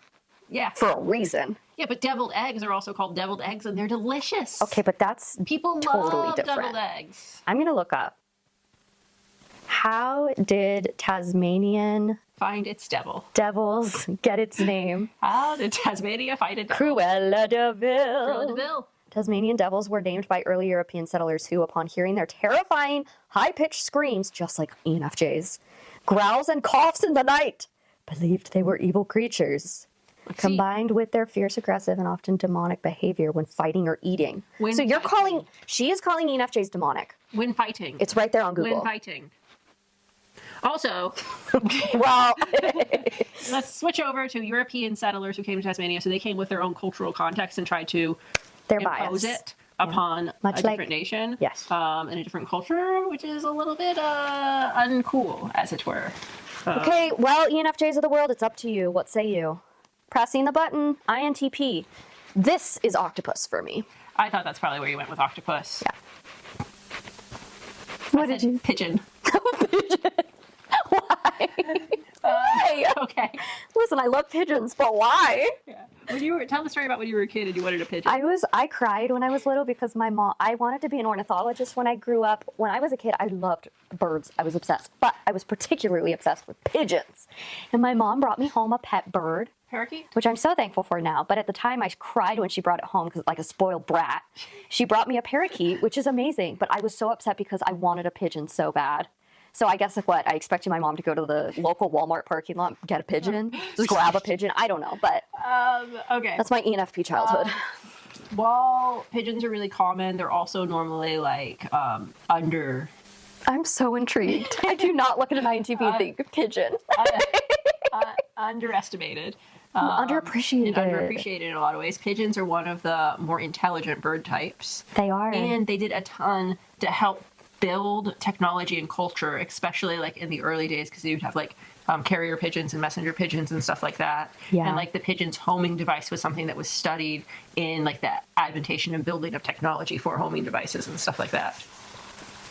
Yeah. For a reason. Yeah, but deviled eggs are also called deviled eggs, and they're delicious. Okay, but that's People totally love different. deviled eggs. I'm going to look up. How did Tasmanian Find its devil. devils get its name? How did Tasmania find a devil? Cruella de Cruella de Vil. Vil. Tasmanian devils were named by early European settlers who, upon hearing their terrifying, high-pitched screams, just like ENFJs, growls and coughs in the night, believed they were evil creatures. Let's see. Combined with their fierce, aggressive, and often demonic behavior when fighting or eating. When So you're fighting. she is calling ENFJs demonic. When fighting. It's right there on Google. When fighting. Also, Well, let's switch over to European settlers who came to Tasmania. So they came with their own cultural context and tried to they're impose biased. it upon Much a like- different nation. Yes. In a different culture, which is a little bit uncool, as it were. Okay, well, ENFJs of the world, it's up to you. What say you? Pressing the button, INTP. This is octopus for me. I thought that's probably where you went with octopus. Yeah. What did you? Pigeon. Why? Why? Okay. Listen, I love pigeons, but why? Yeah. Tell the story about when you were a kid and you wanted a pigeon. I cried when I was little because I wanted to be an ornithologist when I grew up. When I was a kid, I loved birds. I was obsessed, but I was particularly obsessed with pigeons. And my mom brought me home a pet bird, Parakeet? which I'm so thankful for now. But at the time, I cried when she brought it home because, like a spoiled brat, she brought me a parakeet, which is amazing. But I was so upset because I wanted a pigeon so bad. So I guess I expected my mom to go to the local Walmart parking lot, get a pigeon, just grab a pigeon. I don't know, but Okay. that's my ENFP childhood. While pigeons are really common, they're also normally like under I'm so intrigued. I do not look at an INTP and think pigeon. underestimated. Underappreciated. And underappreciated in a lot of ways. Pigeons are one of the more intelligent bird types. They are. And they did a ton to help build technology and culture, especially like in the early days, because you'd have like carrier pigeons and messenger pigeons and stuff like that. Yeah. And like the pigeon's homing device was something that was studied in like the adaptation and building of technology for homing devices and stuff like that.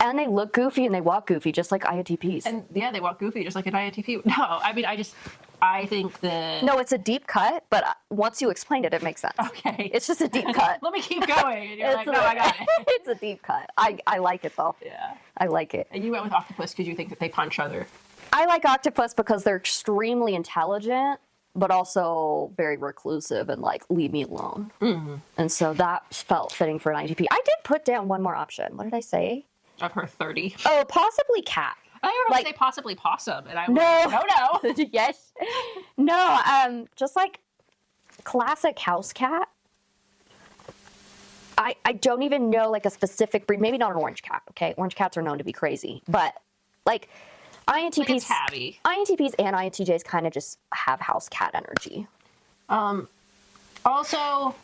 And they look goofy and they walk goofy, just like INTPs. And yeah, they walk goofy just like an INTP. No, I mean, I think that... No, it's a deep cut, but once you explained it, it makes sense. Okay. It's just a deep cut. Let me keep going. And you're like, It's no, I got it. It's a deep cut. I like it, though. Yeah. I like it. And you went with octopus because you think that they punch other. I like octopus because they're extremely intelligent, but also very reclusive and like, leave me alone. Mm-hmm. And so that felt fitting for an INTP. I did put down one more option. What did I say? I've heard 30. Oh, possibly cat. I heard Like- say possibly possum, and I No. went, no. Yes. No, just like classic house cat. I don't even know like a specific breed. Maybe not an orange cat, okay? Orange cats are known to be crazy. But like INTPs, Like a tabby. INTPs and INTJs kind of just have house cat energy. Also,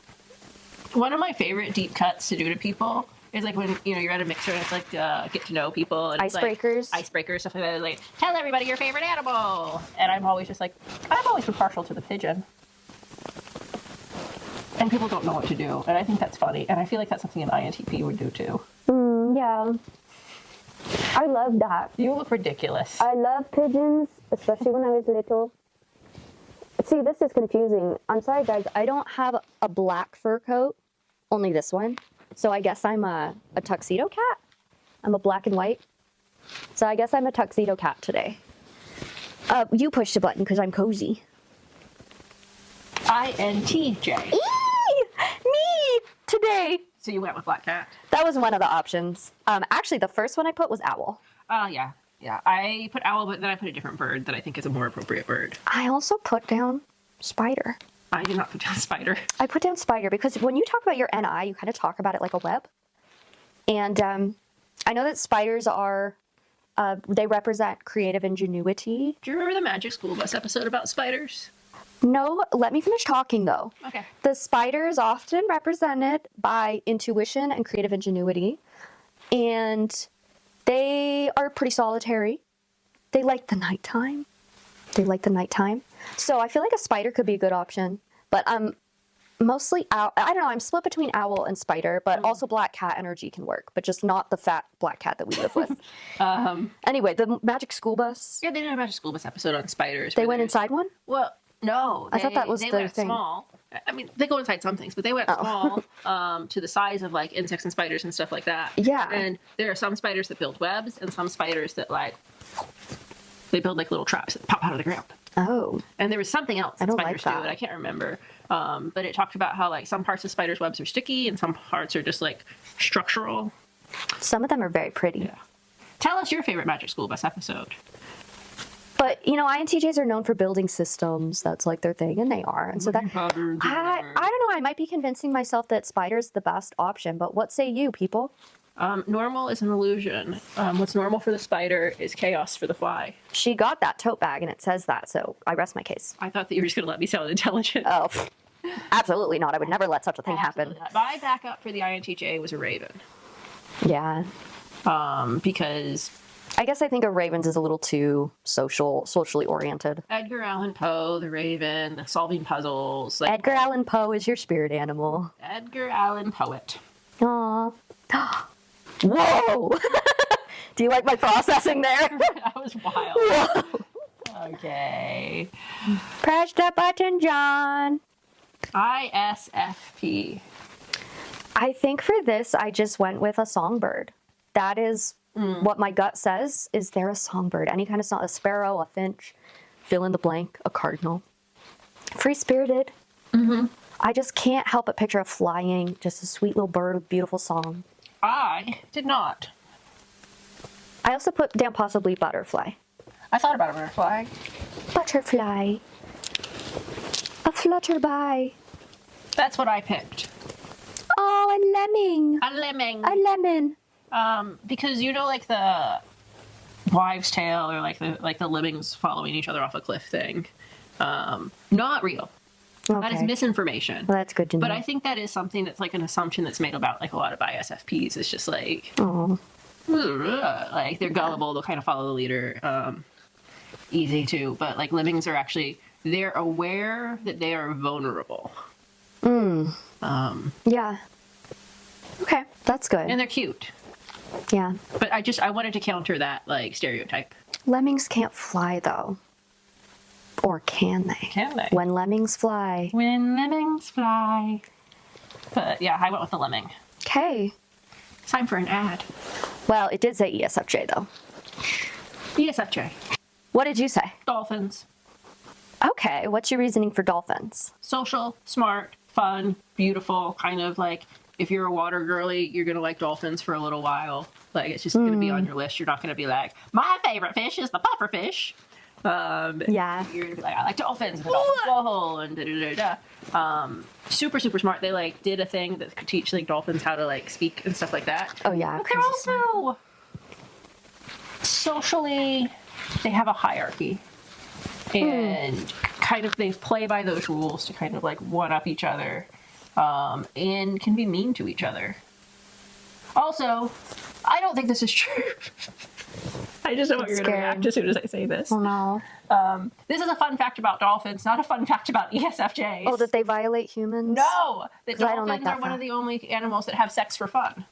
one of my favorite deep cuts to do to people is like when you're at a mixer and it's like get to know people and it's Icebreakers. like, icebreakers, stuff like that. Like tell everybody your favorite animal, and I'm always just like I've always been partial to the pigeon, and people don't know what to do, and I think that's funny, and I feel like that's something an INTP would do too. Yeah. I love that. You look ridiculous. I love pigeons, especially when I was little. See, this is confusing. I'm sorry, guys. I don't have a black fur coat, only this one. So I guess I'm a tuxedo cat. I'm a black and white. So I guess I'm a tuxedo cat today. You pushed a button because I'm cozy. INTJ. Me today. So you went with black cat. That was one of the options. Actually, the first one I put was owl. Yeah. I put owl, but then I put a different bird that I think is a more appropriate bird. I also put down spider. I did not put down spider. I put down spider because when you talk about your NI, you kind of talk about it like a web. And I know that spiders are, they represent creative ingenuity. Do you remember the Magic School Bus episode about spiders? No, let me finish talking though. Okay. The spider is often represented by intuition and creative ingenuity. And they are pretty solitary. They like the nighttime. So I feel like a spider could be a good option. But mostly owl. I don't know. I'm split between owl and spider, but also black cat energy can work, but just not the fat black cat that we live with. Anyway, the Magic School Bus. Yeah, they did a Magic School Bus episode on spiders. They where went there's- inside one? Well, no. I thought that was they the went thing. small. I mean, they go inside some things, but they went small to the size of like insects and spiders and stuff like that. Yeah. And there are some spiders that build webs and some spiders that like, they build like little traps that pop out of the ground. Oh. And there was something else that don't spiders like do, that. and I can't remember. But it talked about how like some parts of spiders' webs are sticky and some parts are just like structural. Some of them are very pretty. Yeah. Tell us your favorite Magic School Bus episode. But, you know, INTJs are known for building systems. That's like their thing, and they are. And so that, I don't know, I might be convincing myself that spider's the best option, but what say you, people? Normal is an illusion. What's normal for the spider is chaos for the fly. She got that tote bag, and it says that, so I rest my case. I thought that you were just going to let me sound intelligent. Oh, absolutely not. I would never let such a thing happen. Absolutely not. My backup for the INTJ was a raven. Yeah. Because I guess I think of ravens is a little too socially oriented. Edgar Allan Poe, the raven, the solving puzzles. Like, Edgar Allan Poe is your spirit animal. Edgar Allan Poet. Aww. Whoa! Do you like my processing there? That was wild. Whoa. Okay. Press the button, John. ISFP. I think for this, I just went with a songbird. That is what my gut says. Is there a songbird? Any kind of song? A sparrow, a finch, fill in the blank, a cardinal. Free-spirited. Mm-hmm. I just can't help but picture a flying, just a sweet little bird with beautiful song. I did not. I also put down possibly butterfly. I thought about a butterfly. Butterfly. A flutterby. That's what I picked. Oh, a lemming. A lemming. A lemon. Because you know, like the wives' tale, or like the lemmings following each other off a cliff thing. Not real. Okay. That is misinformation. Well, that's good to know. But I think that is something that's like an assumption that's made about like a lot of ISFPs. It's just like, like they're gullible. They'll kind of follow the leader. Easy to, but like lemmings are actually, they're aware that they are vulnerable. Yeah. Okay, that's good. And they're cute. Yeah. But I wanted to counter that like stereotype. Lemmings can't fly though. Or can they? Can they? When lemmings fly. When lemmings fly. But yeah, I went with the lemming. Okay. It's time for an ad. Well, it did say ESFJ though. ESFJ. What did you say? Dolphins. Okay, what's your reasoning for dolphins? Social, smart, fun, beautiful, kind of like if you're a water girly, you're going to like dolphins for a little while. Like it's just going to be on your list. You're not going to be like, my favorite fish is the pufferfish. Yeah. You're going to be like, I like dolphins, the dolphin blowhole, and da-da-da-da. Super, super smart. They like did a thing that could teach like dolphins how to like speak and stuff like that. Oh yeah. But they're also socially, they have a hierarchy. And kind of they play by those rules to kind of like one up each other, and can be mean to each other. Also, I don't think this is true. I just know what you're going to react as soon as I say this. Oh no. This is a fun fact about dolphins, not a fun fact about ESFJs. Oh, that they violate humans? No! That 'Cause I dolphins don't like that are one of fact. the only animals that have sex for fun.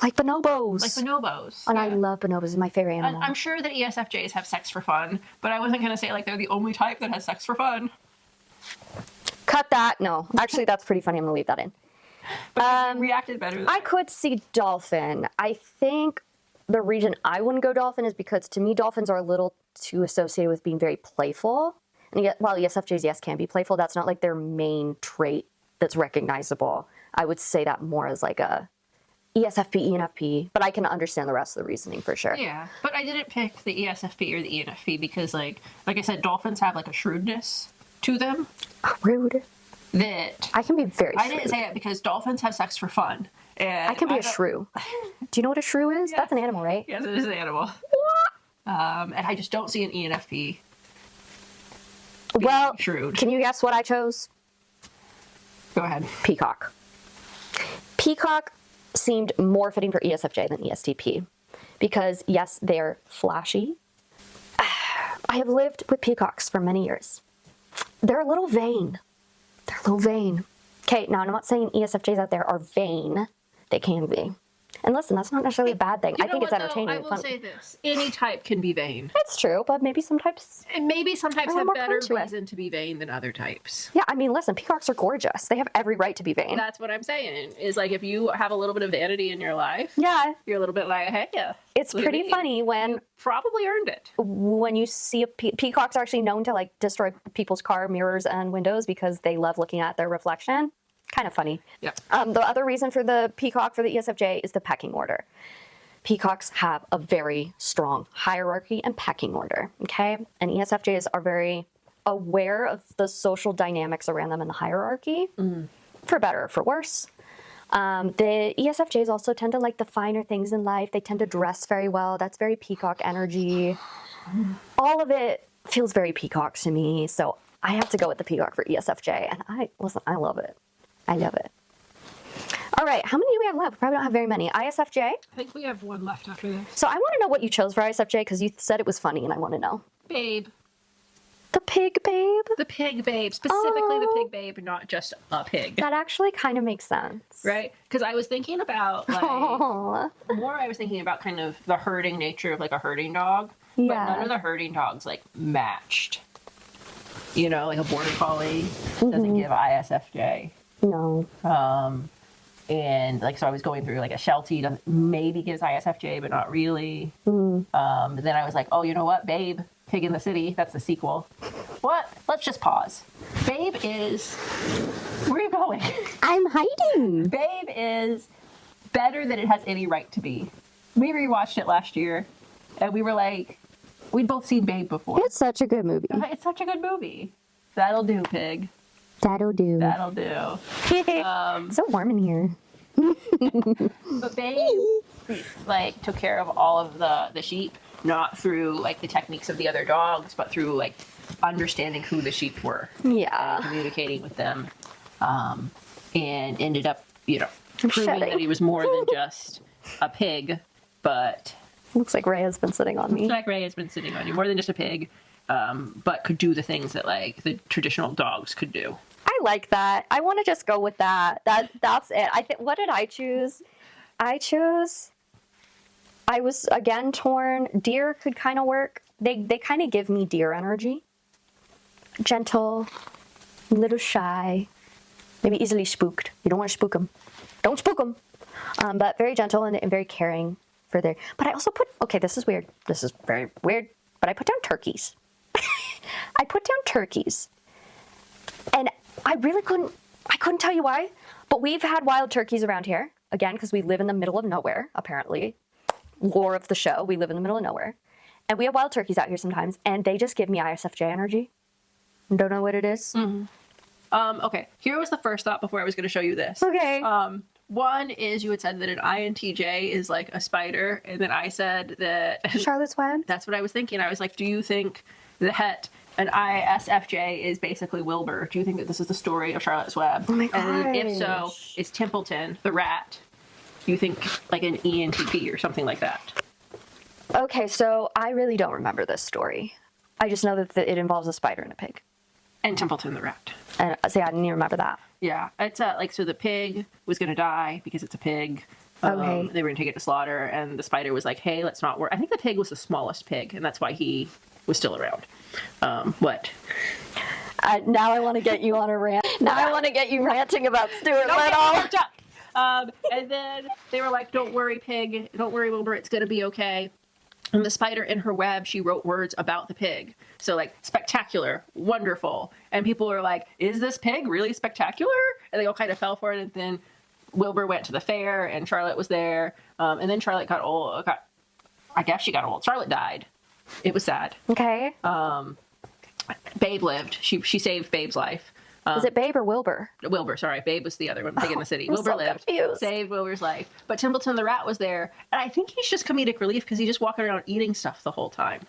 Like bonobos. Like bonobos. And Yeah. I love bonobos. It's my favorite animal. I'm sure that ESFJs have sex for fun, but I wasn't going to say like they're the only type that has sex for fun. Cut that. No. Actually, that's pretty funny. I'm going to leave that in. But you reacted better than I could see dolphin. I think the reason I wouldn't go dolphin is because to me, dolphins are a little too associated with being very playful. And yet, while ESFJs, yes, can be playful, that's not like their main trait that's recognizable. I would say that more as like a ESFP, ENFP, but I can understand the rest of the reasoning for sure. Yeah, but I didn't pick the ESFP or the ENFP because like I said, dolphins have like a shrewdness to them Oh, rude. that I can be very I shrewd. didn't say it because dolphins have sex for fun. And I can be a don't- shrew. Do you know what a shrew is? Yes. That's an animal, right? Yes, it is an animal. And I just don't see an ENFP. Well, shrewd. can you guess what I chose? Go ahead. Peacock. Peacock seemed more fitting for ESFJ than ESTP because, yes, they're flashy. I have lived with peacocks for many years. They're a little vain. Okay, now I'm not saying ESFJs out there are vain. They can be. And listen, that's not necessarily a bad thing. You I know think it's what, though? entertaining. I and will fun. say this. Any type can be vain. It's true, but maybe some types. And maybe some types I'm have more better prone to it. reason to be vain than other types. Yeah, I mean, listen, peacocks are gorgeous. They have every right to be vain. That's what I'm saying. Is like if you have a little bit of vanity in your life, Yeah, you're a little bit like, hey, yeah. it's look at pretty me. funny when Probably earned it. you see a peacocks are actually known to like destroy people's car mirrors and windows because they love looking at their reflection. Kind of funny. Yeah. The other reason for the peacock for the ESFJ is the pecking order. Peacocks have a very strong hierarchy and pecking order, okay? And ESFJs are very aware of the social dynamics around them in the hierarchy, for better or for worse. The ESFJs also tend to like the finer things in life. They tend to dress very well. That's very peacock energy. All of it feels very peacock to me, so I have to go with the peacock for ESFJ. And I love it. I love it. All right, how many do we have left? We probably don't have very many. ISFJ. I think we have one left after this. So I want to know what you chose for ISFJ because you said it was funny, and I want to know. Babe. The pig babe. The pig babe. Specifically the Oh. pig babe, not just a pig. That actually kind of makes sense. Right? Because I was thinking about, like, Aw. more I was thinking about kind of the herding nature of, like, a herding dog. But Yeah. none of the herding dogs, like, matched. You know, like a border collie doesn't give ISFJ. No. And like, so I was going through like a Sheltie doesn't maybe gives ISFJ, but not really. But then I was like, oh, you know what? Babe, Pig in the City. That's the sequel. What? Let's just pause. Babe is, where are you going? I'm hiding. Babe is better than it has any right to be. We rewatched it last year and we were like, we'd both seen Babe before. It's such a good movie. It's such a good movie. That'll do, Pig. That'll do. That'll do. So warm in here. But Babe, like, took care of all of the sheep, not through, like, the techniques of the other dogs, but through, like, understanding who the sheep were. Yeah. And communicating with them. And ended up, you know, proving shedding. that he was more than just a pig, but... Looks like Ray has been sitting on me. Jack Ray has been sitting on you, more than just a pig, but could do the things that, like, the traditional dogs could do. I like that. I want to just go with that. That's it. I think. What did I choose? I was again torn. Deer could kind of work. They kind of give me deer energy. Gentle, a little shy, maybe easily spooked. You don't want to spook them. Don't spook them. But very gentle and very caring for their. But I also put. Okay, this is weird. This is very weird. But I put down turkeys. I put down turkeys. And I really couldn't tell you why, but we've had wild turkeys around here, again, because we live in the middle of nowhere, apparently. Lore of the show, we live in the middle of nowhere. And we have wild turkeys out here sometimes, and they just give me ISFJ energy. Don't know what it is. Okay, here was the first thought before I was going to show you this. Okay. One is you had said that an INTJ is like a spider, and then I said that Charlotte's Web? that's what I was thinking. I was like, do you think that an ISFJ is basically Wilbur? Do you think that this is the story of Charlotte's Web? Oh my And if so, gosh. is Templeton, the rat, do you think like an ENTP or something like that? Okay, so I really don't remember this story. I just know that it involves a spider and a pig. And Templeton, the rat. And see, I didn't even remember that. Yeah, it's like, so the pig was going to die because it's a pig. Okay. They were going to take it to slaughter, and the spider was like, hey, let's not work. I think the pig was the smallest pig, and that's why he was still around. What? Now I want to get you on a rant. Now I want to get you ranting about Stuart Don't get me Little. worked up. And then they were like, don't worry, pig. Don't worry, Wilbur. It's going to be okay. And the spider in her web, she wrote words about the pig. So like, spectacular, wonderful. And people were like, is this pig really spectacular? And they all kind of fell for it. And then Wilbur went to the fair and Charlotte was there. And then Charlotte got old. I guess she got old. Charlotte died. It was sad. Okay. Babe lived. She saved Babe's life. Is it Babe or Wilbur? Wilbur, sorry. Babe was the other one, Pig in the City. I'm Wilbur so lived, confused. saved Wilbur's life. But Templeton the rat was there, and I think he's just comedic relief because he's just walking around eating stuff the whole time.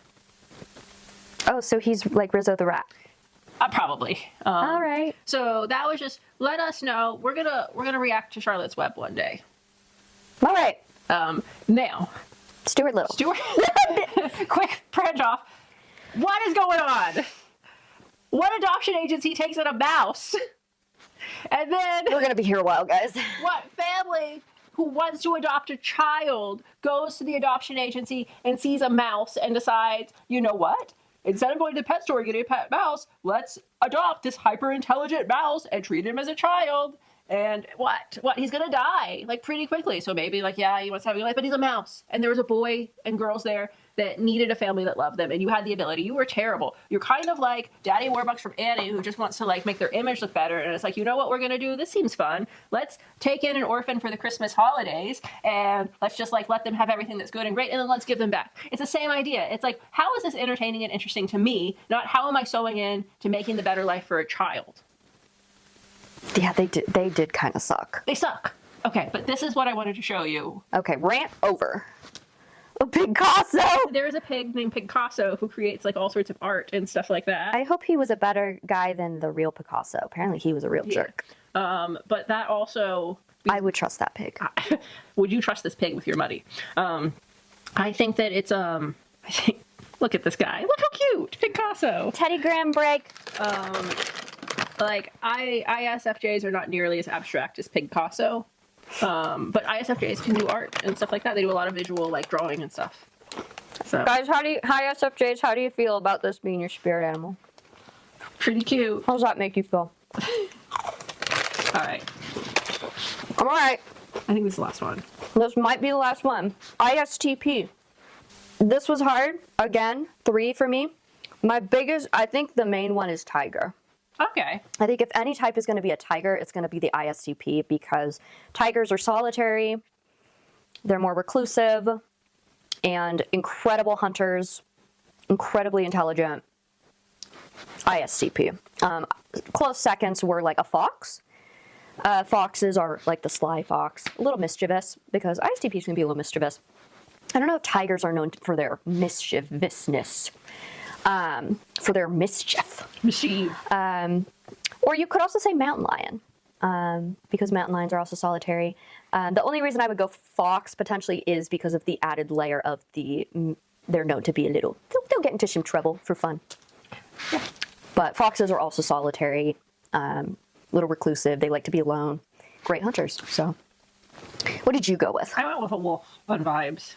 Oh, so he's like Rizzo the Rat. Probably. All right. So that was just, let us know. We're gonna react to Charlotte's Web one day. All right. Now, Stuart Little. Stuart, quick branch off. What is going on? What adoption agency takes in a mouse? And then We're going to be here a while, guys. what family who wants to adopt a child goes to the adoption agency and sees a mouse and decides, you know what? Instead of going to the pet store and getting a pet mouse, let's adopt this hyper intelligent mouse and treat him as a child. And what? He's gonna die like pretty quickly. So maybe like, yeah, he wants to have a life, but he's a mouse. And there was a boy and girls there that needed a family that loved them, and you had the ability. You were terrible. You're kind of like Daddy Warbucks from Annie, who just wants to like make their image look better. And it's like, you know what we're gonna do? This seems fun. Let's take in an orphan for the Christmas holidays, and let's just like let them have everything that's good and great, and then let's give them back. It's the same idea. It's like, how is this entertaining and interesting to me? Not how am I sewing in to making the better life for a child? Yeah, they did kind of suck. They suck. Okay, but this is what I wanted to show you. Okay, rant over. Oh, Pigcasso! There is a pig named Pigcasso who creates like all sorts of art and stuff like that. I hope he was a better guy than the real Picasso. Apparently he was a real jerk. But that also... I would trust that pig. Would you trust this pig with your money? I think that it's... look at this guy. Look how cute! Pigcasso! Teddy Graham break. Like, ISFJs are not nearly as abstract as Pigcasso. But ISFJs can do art and stuff like that. They do a lot of visual, like, drawing and stuff. So. Guys, hi ISFJs, how do you feel about this being your spirit animal? Pretty cute. How does that make you feel? Alright. I'm alright. I think this is the last one. This might be the last one. ISTP. This was hard. Again, 3 for me. I think the main one is tiger. Okay. I think if any type is going to be a tiger, it's going to be the ISTP, because tigers are solitary, they're more reclusive, and incredible hunters, incredibly intelligent. ISTP. Close seconds were like a fox. Foxes are like the sly fox, a little mischievous, because ISTPs can be a little mischievous. I don't know if tigers are known for their mischievousness. For their mischief. Or you could also say mountain lion, because mountain lions are also solitary. The only reason I would go fox potentially is because of the added layer of they're known to be a little, they'll get into some trouble for fun. Yeah. But foxes are also solitary, little reclusive, they like to be alone. Great hunters, so. What did you go with? I went with a wolf on vibes.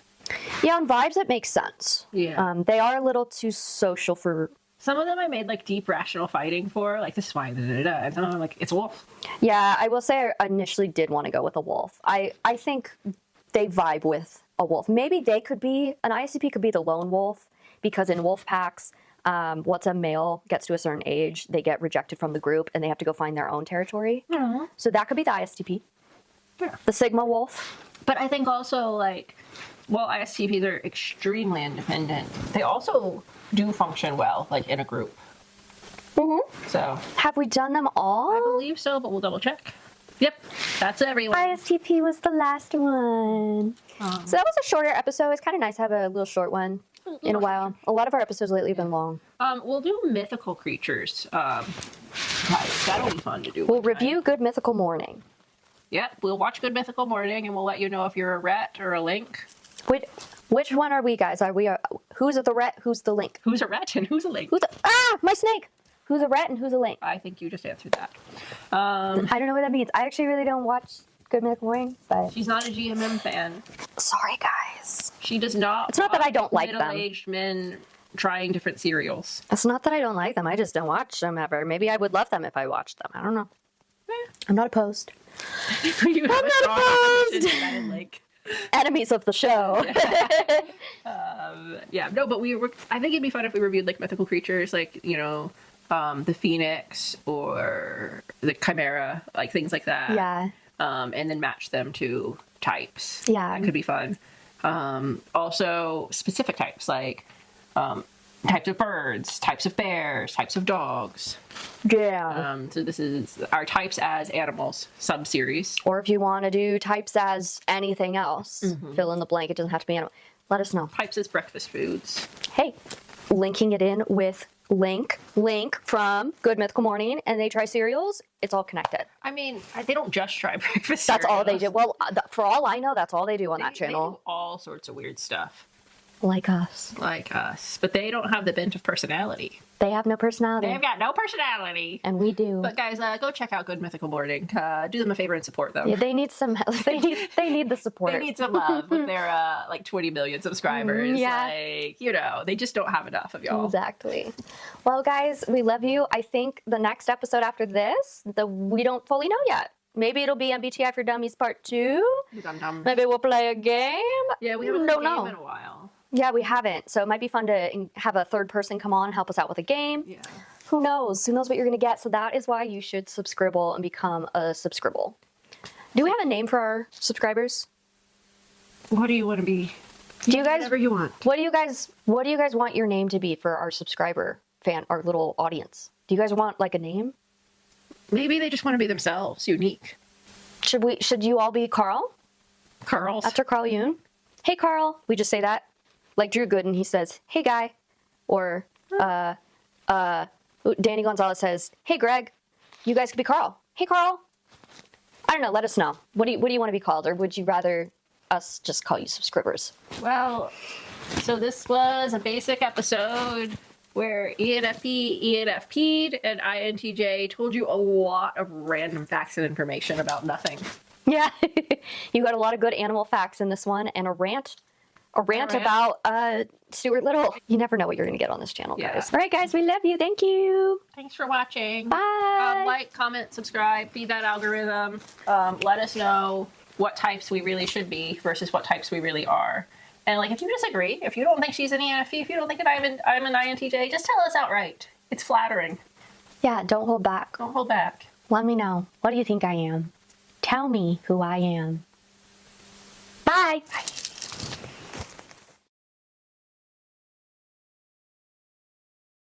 Yeah, on vibes, it makes sense. Yeah. They are a little too social for... Some of them I made like deep rational fighting for, like this is why, and some of them I'm like, it's a wolf. Yeah, I will say I initially did want to go with a wolf. I think they vibe with a wolf. Maybe they could be, an ISTP could be the lone wolf, because in wolf packs, once a male gets to a certain age, they get rejected from the group and they have to go find their own territory. Mm-hmm. So that could be the ISTP. Yeah. The Sigma wolf. But I think also like, well, ISTPs are extremely independent. They also do function well, like in a group. Mm-hmm. So. Have we done them all? I believe so, but we'll double check. Yep, that's everyone. ISTP was the last one. So that was a shorter episode. It's kind of nice to have a little short one in a while. A lot of our episodes lately have been long. We'll do mythical creatures. That'll be fun to do. We'll review Good Mythical Morning. Yep, we'll watch Good Mythical Morning, and we'll let you know if you're a ret or a link. Which one are we, guys? Are we? Who's the ret? Who's the link? Who's a ret and who's a link? My snake! Who's a ret and who's a link? I think you just answered that. I don't know what that means. I actually really don't watch Good Mythical Morning, but she's not a GMM fan. Sorry, guys. She does not. It's not that I don't like them. Middle-aged men trying different cereals. It's not that I don't like them. I just don't watch them ever. Maybe I would love them if I watched them. I don't know. I'm not opposed. I'm not opposed. Like enemies of the show. Yeah, no, but I think it'd be fun if we reviewed like mythical creatures, like, you know, the phoenix or the chimera, like things like that. Yeah. And then match them to types. Yeah. That could be fun. Also specific types, like types of birds, types of bears, types of dogs. Yeah. So this is our types as animals sub-series. Or if you want to do types as anything else, fill in the blank. It doesn't have to be animal. Let us know. Types as breakfast foods. Hey, linking it in with Link from Good Mythical Morning, and they try cereals. It's all connected. I mean, they don't just try breakfast That's cereals. all they do. Well, for all I know, that's all they do on that They channel. do all sorts of weird stuff. Like us. like us, but they don't have the bent of personality. They have no personality. They've got no personality. And we do. But guys, go check out Good Mythical Morning. Do them a favor and support them. Yeah, they need some help. They need the support. They need some love with their like 20 million subscribers. Yeah. Like, you know, they just don't have enough of y'all. Exactly. Well, guys, we love you. I think the next episode after this, we don't fully know yet. Maybe it'll be MBTI for Dummies Part 2. Dum-dum. Maybe we'll play a game. Yeah, we haven't Don't played a game know. in a while. Yeah, we haven't. So it might be fun to have a third person come on and help us out with a game. Yeah. Who knows? Who knows what you're going to get? So that is why you should subscribe and become a subscriber. Do we have a name for our subscribers? What do you want to be? Do you guys? Whatever you want. What do you guys want your name to be for our subscriber our little audience? Do you guys want like a name? Maybe they just want to be themselves, unique. Should you all be Carl? Carl's. After Carl Yoon? Hey Carl. We just say that. Like Drew Gooden, he says, "Hey guy," or Danny Gonzalez says, "Hey Greg." You guys could be Carl. Hey Carl. I don't know. Let us know. What do you want to be called, or would you rather us just call you subscribers? Well, so this was a basic episode where ENFP, ENFP'd, and INTJ told you a lot of random facts and information about nothing. Yeah, you got a lot of good animal facts in this one, and a rant about Stuart Little. You never know what you're going to get on this channel, guys. All right, guys, we love you. Thank you. Thanks for watching. Bye. Like, comment, subscribe, feed that algorithm. Let us know what types we really should be versus what types we really are. And like, if you disagree, if you don't think she's an ENFP, if you don't think that I'm an INTJ, just tell us outright. It's flattering. Yeah, don't hold back. Don't hold back. Let me know. What do you think I am? Tell me who I am. Bye. Bye.